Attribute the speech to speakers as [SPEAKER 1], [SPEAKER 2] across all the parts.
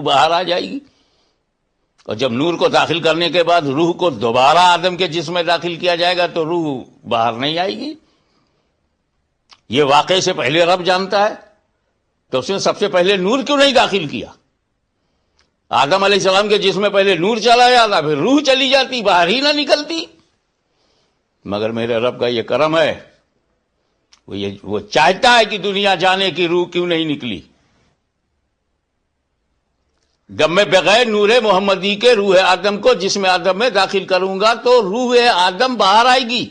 [SPEAKER 1] باہر آ جائے گی. اور جب نور کو داخل کرنے کے بعد روح کو دوبارہ آدم کے جسم میں داخل کیا جائے گا تو روح باہر نہیں آئے گی. یہ واقعے سے پہلے رب جانتا ہے تو اس نے سب سے پہلے نور کیوں نہیں داخل کیا؟ آدم علیہ السلام کے جسم میں پہلے نور چلا جاتا، پھر روح چلی جاتی، باہر ہی نہ نکلتی. مگر میرے رب کا یہ کرم ہے، وہ چاہتا ہے کہ دنیا جانے کی روح کیوں نہیں نکلی. جب میں بغیر نور محمدی کے روح آدم کو جسم آدم میں داخل کروں گا تو روح آدم باہر آئے گی،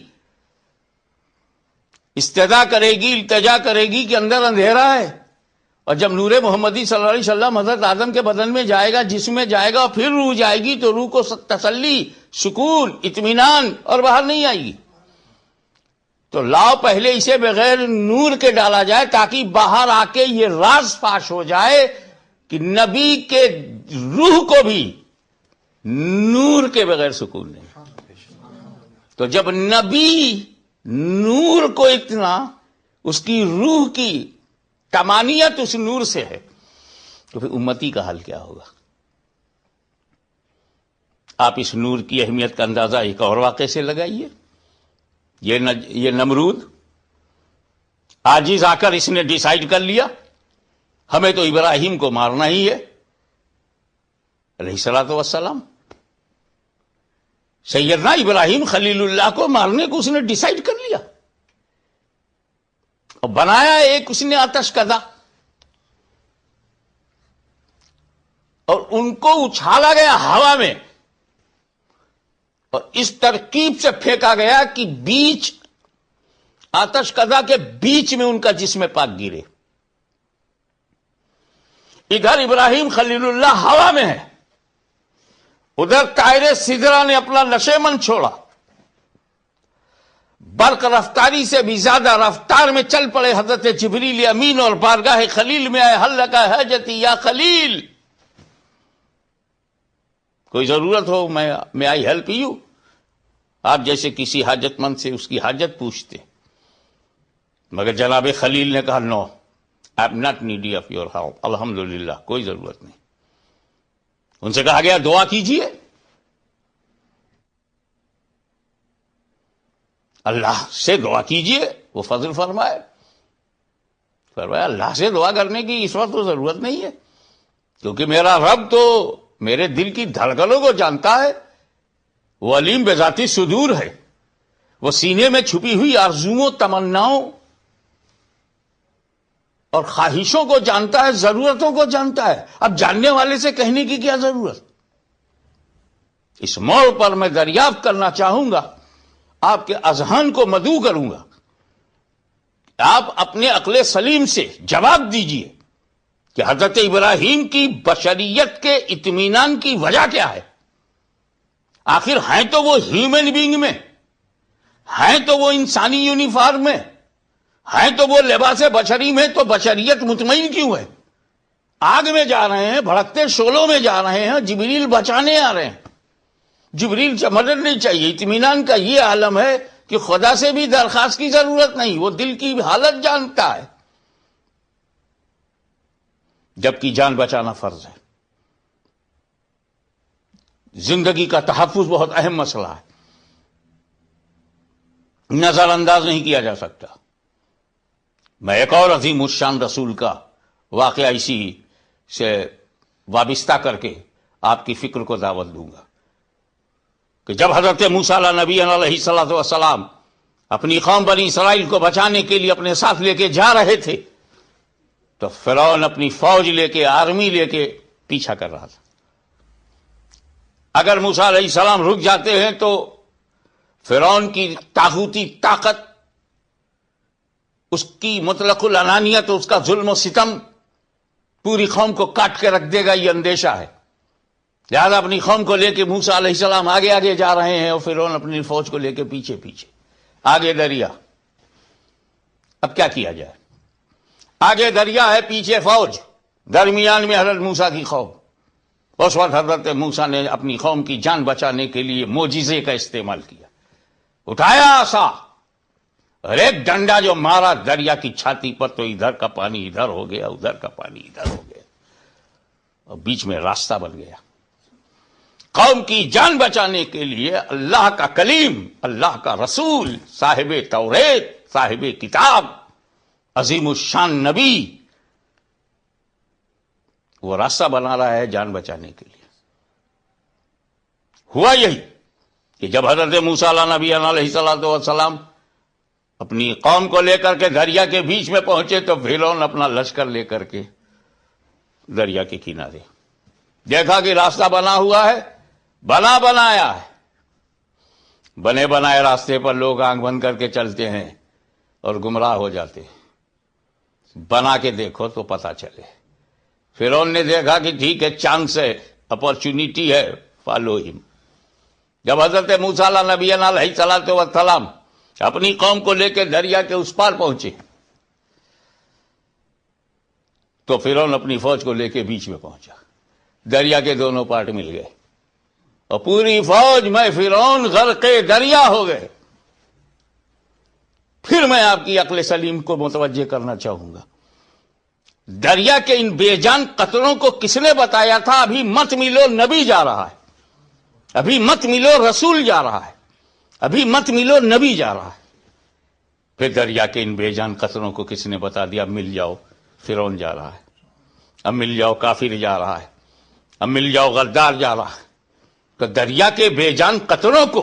[SPEAKER 1] استدعا کرے گی، التجا کرے گی کہ اندر اندھیرا ہے. اور جب نور محمدی صلی اللہ علیہ وسلم حضرت آدم کے بدن میں جائے گا، جسم میں جائے گا اور پھر روح جائے گی تو روح کو تسلی، سکون، اطمینان اور باہر نہیں آئے گی. تو لاؤ پہلے اسے بغیر نور کے ڈالا جائے تاکہ باہر آ کے یہ راز فاش ہو جائے کہ نبی کے روح کو بھی نور کے بغیر سکون نہیں. تو جب نبی نور کو اتنا، اس کی روح کی تمانیت اس نور سے ہے تو پھر امتی کا حال کیا ہوگا؟ آپ اس نور کی اہمیت کا اندازہ ایک اور واقعے سے لگائیے. یہ نمرود عاجز آ کر اس نے ڈیسائیڈ کر لیا ہمیں تو ابراہیم کو مارنا ہی ہے علیہ الصلوۃ والسلام. سیدنا ابراہیم خلیل اللہ کو مارنے کو اس نے ڈیسائیڈ کر لیا اور بنایا ایک اس نے آتش کدا اور ان کو اچھالا گیا ہوا میں اور اس ترکیب سے پھینکا گیا کہ بیچ آتش کدا کے بیچ میں ان کا جسم پاک گرے. ادھر ابراہیم خلیل اللہ ہوا میں ہے، ادھر طائر سدرہ نے اپنا نشیمن چھوڑا، برق رفتاری سے بھی زیادہ رفتار میں چل پڑے حضرت جبریل امین اور بارگاہ خلیل میں آئے. حل لک حاجتی یا خلیل، کوئی ضرورت ہو میں آئی ہیلپ یو. آپ جیسے کسی حاجت مند سے اس کی حاجت پوچھتے، مگر جناب خلیل نے کہا no, I am not needy of your help, الحمدللہ کوئی ضرورت نہیں. ان سے کہا گیا دعا کیجئے، اللہ سے دعا کیجئے، وہ فضل فرمایا اللہ سے دعا کرنے کی اس وقت تو ضرورت نہیں ہے کیونکہ میرا رب تو میرے دل کی دھڑکنوں کو جانتا ہے، وہ علیم بذات صدور ہے، وہ سینے میں چھپی ہوئی آرزوؤں، تمناؤں اور خواہشوں کو جانتا ہے، ضرورتوں کو جانتا ہے. اب جاننے والے سے کہنے کی کیا ضرورت؟ اس موڑ پر میں دریافت کرنا چاہوں گا، آپ کے اذہان کو مدعو کروں گا، آپ اپنے عقل سلیم سے جواب دیجئے کہ حضرت ابراہیم کی بشریت کے اطمینان کی وجہ کیا ہے؟ آخر ہیں تو وہ ہیومن بینگ میں، ہیں تو وہ انسانی یونیفارم میں، ہیں تو وہ لباس بشری میں، تو بشریت مطمئن کیوں ہے؟ آگ میں جا رہے ہیں، بھڑکتے شعلوں میں جا رہے ہیں، جبریل بچانے آ رہے ہیں، جبریل سے مدد نہیں چاہیے. اطمینان کا یہ عالم ہے کہ خدا سے بھی درخواست کی ضرورت نہیں، وہ دل کی حالت جانتا ہے، جبکہ جان بچانا فرض ہے. زندگی کا تحفظ بہت اہم مسئلہ ہے، نظر انداز نہیں کیا جا سکتا. میں ایک اور عظیم الشان رسول کا واقعہ اسی سے وابستہ کر کے آپ کی فکر کو دعوت دوں گا کہ جب حضرت موسیٰ نبی علیہ الصلوۃ والسلام اپنی قوم بنی اسرائیل کو بچانے کے لیے اپنے ساتھ لے کے جا رہے تھے تو فرعون اپنی فوج لے کے، آرمی لے کے پیچھا کر رہا تھا. اگر موسیٰ علیہ السلام رک جاتے ہیں تو فرعون کی طاغوتی طاقت، اس کی مطلق الانانیت، اس کا ظلم و ستم پوری قوم کو کاٹ کے رکھ دے گا، یہ اندیشہ ہے. لہذا اپنی قوم کو لے کے موسیٰ علیہ السلام آگے آگے جا رہے ہیں اور فرعون اپنی فوج کو لے کے پیچھے پیچھے. آگے دریا، اب کیا کیا جائے؟ آگے دریا ہے، پیچھے فوج، درمیان میں حضرت موسیٰ کی قوم. اس وقت حضرت موسیٰ نے اپنی قوم کی جان بچانے کے لیے معجزے کا استعمال کیا. اٹھایا عصا اور ایک ڈنڈا جو مارا دریا کی چھاتی پر تو ادھر کا پانی ادھر ہو گیا، ادھر کا پانی ادھر ہو گیا. اور بیچ میں راستہ بن گیا. قوم کی جان بچانے کے لیے اللہ کا کلیم، اللہ کا رسول، صاحب توریت، صاحب کتاب، عظیم الشان نبی، وہ راستہ بنا رہا ہے جان بچانے کے لیے. ہوا یہی کہ جب حضرت موسیٰ علیہ نبی علیہ السلام اپنی قوم کو لے کر کے دریا کے بیچ میں پہنچے تو فرعون اپنا لشکر لے کر کے دریا کے کنارے دیکھا کہ راستہ بنا ہوا ہے، بنایا ہے. بنے بنائے راستے پر لوگ آنکھ بند کر کے چلتے ہیں اور گمراہ ہو جاتے ہیں. بنا کے دیکھو تو پتا چلے. فرعون نے دیکھا کہ ٹھیک ہے، چانس ہے، اپرچونٹی ہے، فالو ہم. جب حضرت موسیٰ علیہ نبی علیہ السلام اپنی قوم کو لے کے دریا کے اس پار پہنچے تو فرعون اپنی فوج کو لے کے بیچ میں پہنچا. دریا کے دونوں پارٹ مل گئے اور پوری فوج میں فرعون غرق دریا ہو گئے. پھر میں آپ کی عقل سلیم کو متوجہ کرنا چاہوں گا، دریا کے ان بے جان قطروں کو کس نے بتایا تھا؟ ابھی مت ملو نبی جا رہا ہے، ابھی مت ملو رسول جا رہا ہے، ابھی مت ملو نبی جا رہا ہے. پھر دریا کے ان بے جان قطروں کو کس نے بتا دیا؟ اب مل جاؤ، فرعون جا رہا ہے، اب مل جاؤ، کافر جا رہا ہے، اب مل جاؤ، غدار جا رہا ہے. تو دریا کے بے جان قطروں کو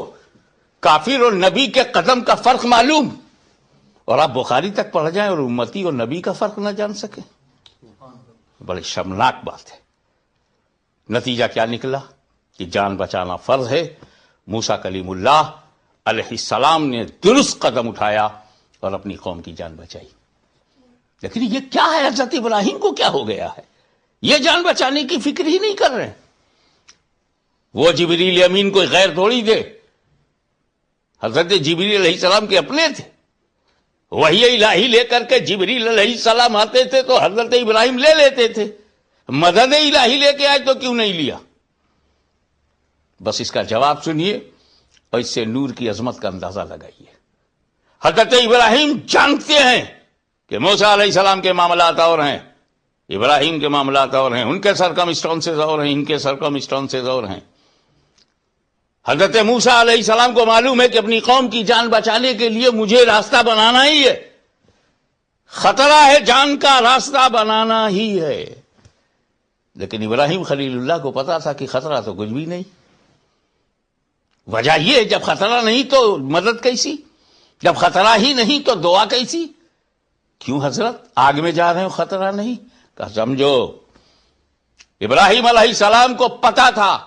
[SPEAKER 1] کافر اور نبی کے قدم کا فرق معلوم، اور آپ بخاری تک پڑھ جائیں اور امتی اور نبی کا فرق نہ جان سکیں، بڑی شرمناک بات ہے. نتیجہ کیا نکلا کہ جان بچانا فرض ہے. موسیٰ کلیم اللہ علیہ السلام نے درست قدم اٹھایا اور اپنی قوم کی جان بچائی. لیکن یہ کیا ہے؟ حضرت ابراہیم کو کیا ہو گیا ہے؟ یہ جان بچانے کی فکر ہی نہیں کر رہے. وہ جبریل امین کوئی غیر تھوڑی دے، حضرت جبریل علیہ السلام کے اپنے تھے. وحی الہی لے کر کے جبریل علیہ السلام آتے تھے تو حضرت ابراہیم لے لیتے تھے. مدد الہی لے کے آئے تو کیوں نہیں لیا؟ بس اس کا جواب سنیے اور اس سے نور کی عظمت کا اندازہ لگائیے. حضرت ابراہیم جانتے ہیں کہ موسیٰ علیہ السلام کے معاملات اور ہیں، ابراہیم کے معاملات اور ہیں، ان کے سرکمسٹانسز اور ہیں، ان کے سرکمسٹانسز اور ہیں. حضرت موسیٰ علیہ السلام کو معلوم ہے کہ اپنی قوم کی جان بچانے کے لیے مجھے راستہ بنانا ہی ہے، خطرہ ہے، جان کا راستہ بنانا ہی ہے. لیکن ابراہیم خلیل اللہ کو پتا تھا کہ خطرہ تو کچھ بھی نہیں. وجہ یہ، جب خطرہ نہیں تو مدد کیسی؟ جب خطرہ ہی نہیں تو دعا کیسی؟ کیوں حضرت آگ میں جا رہے ہو، خطرہ نہیں؟ کہ سمجھو ابراہیم علیہ السلام کو پتا تھا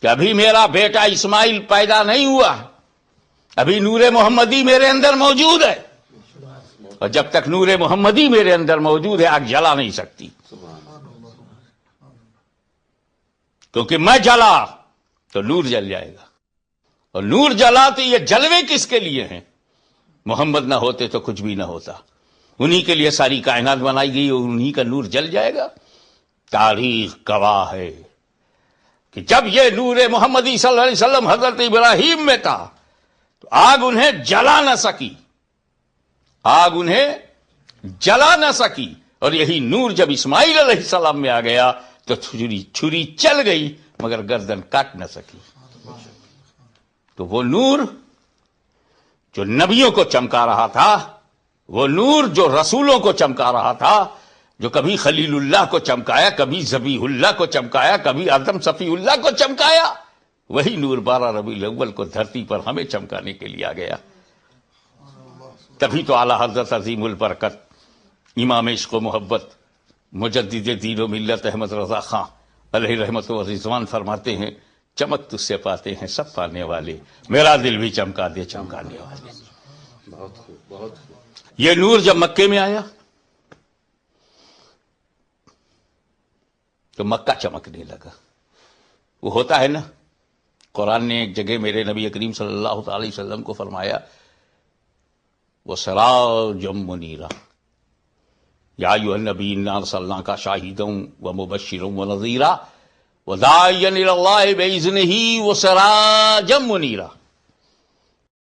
[SPEAKER 1] کہ ابھی میرا بیٹا اسماعیل پیدا نہیں ہوا، ابھی نور محمدی میرے اندر موجود ہے، اور جب تک نور محمدی میرے اندر موجود ہے آگ جلا نہیں سکتی. کیونکہ میں جلا تو نور جل جائے گا، اور نور جلا تو یہ جلوے کس کے لیے ہیں؟ محمد نہ ہوتے تو کچھ بھی نہ ہوتا، انہی کے لیے ساری کائنات بنائی گئی اور انہی کا نور جل جائے گا. تاریخ گواہ ہے کہ جب یہ نور محمدی صلی اللہ علیہ وسلم حضرت ابراہیم میں تھا تو آگ انہیں جلا نہ سکی، آگ انہیں جلا نہ سکی. اور یہی نور جب اسماعیل علیہ السلام میں آ گیا تو چھری چل گئی مگر گردن کاٹ نہ سکی. تو وہ نور جو نبیوں کو چمکا رہا تھا، وہ نور جو رسولوں کو چمکا رہا تھا، جو کبھی خلیل اللہ کو چمکایا، کبھی ذبیح اللہ کو چمکایا، کبھی آدم صفی اللہ کو چمکایا، وہی نور 12 ربیع الاول کو دھرتی پر ہمیں چمکانے کے لیے آ گیا. تبھی تو اعلی حضرت عظیم البرکت امام عشق و محبت مجدد دین و ملت احمد رضا خان علیہ رحمت و رضوان فرماتے ہیں، چمک تجھ سے پاتے ہیں سب پانے والے، میرا دل بھی چمکا دے چمکانے والے.
[SPEAKER 2] بہت خوب، بہت خوب.
[SPEAKER 1] یہ نور جب مکے میں آیا تو مکہ چمکنے لگا. وہ ہوتا ہے نا، قرآن نے ایک جگہ میرے نبی کریم صلی اللہ علیہ وسلم کو فرمایا، وہ سراج منیرا یا ایھا النبی انا ارسلناک شاہدا ومبشرا ونذیرا وداعیا الی اللہ باذنہ وسراجا منیرا.